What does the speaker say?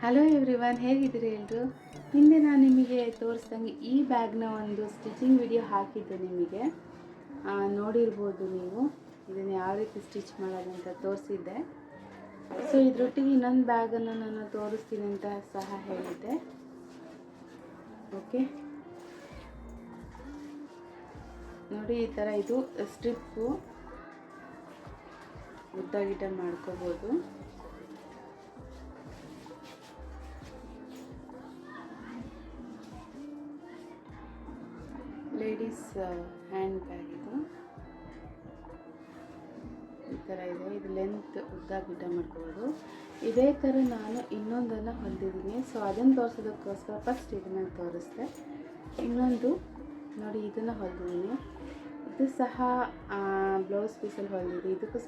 Hello everyone, ಹೇಗಿದ್ದೀರಿ ಎಲ್ಲರೂ? ಹಿಂದೆ ನಾನು ನಿಮಗೆ ತೋರಿಸ್ದಂಗೆ ಈ ಬ್ಯಾಗ್ನ ಒಂದು ಸ್ಟಿಚಿಂಗ್ ವಿಡಿಯೋ ಹಾಕಿದ್ದೆ. ನಿಮಗೆ ನೋಡಿರ್ಬೋದು ನೀವು ಇದನ್ನು ಯಾವ ರೀತಿ ಸ್ಟಿಚ್ ಮಾಡೋದಂತ ತೋರಿಸಿದ್ದೆ. ಸೊ ಇದರೊಟ್ಟಿಗೆ ಇನ್ನೊಂದು ಬ್ಯಾಗನ್ನು ನಾನು ತೋರಿಸ್ತೀನಿ ಅಂತ ಸಹ ಹೇಳಿದ್ದೆ. ಓಕೆ ನೋಡಿ, ಈ ಥರ ಇದು ಸ್ಟ್ರಿಪ್ಪು ಉದ್ದ ಗಿಡ್ಡ ಮಾಡ್ಕೋಬೋದು. ಲೇಡೀಸ್ ಹ್ಯಾಂಡ್ ಬ್ಯಾಗ್ ಇದು ಈ ಥರ ಇದೆ. ಇದು ಲೆಂತ್ ಉದ್ದ ಗಿಡ್ಡ ಮಾಡ್ಕೋಬೋದು. ಇದೇ ಥರ ನಾನು ಇನ್ನೊಂದನ್ನು ಹೊಲಿದಿದ್ದೀನಿ. ಸೊ ಅದನ್ನು ತೋರಿಸೋದಕ್ಕೋಸ್ಕರ ಫಸ್ಟ್ ಇದನ್ನು ತೋರಿಸ್ದೆ. ಇನ್ನೊಂದು ನೋಡಿ, ಇದನ್ನು ಹೊಲಿದಿದ್ದೀನಿ. ಇದು ಸಹ ಬ್ಲೌಸ್ ಪೀಸಲ್ಲಿ ಹೊಲಿದಿದೆ. ಇದಕ್ಕೂ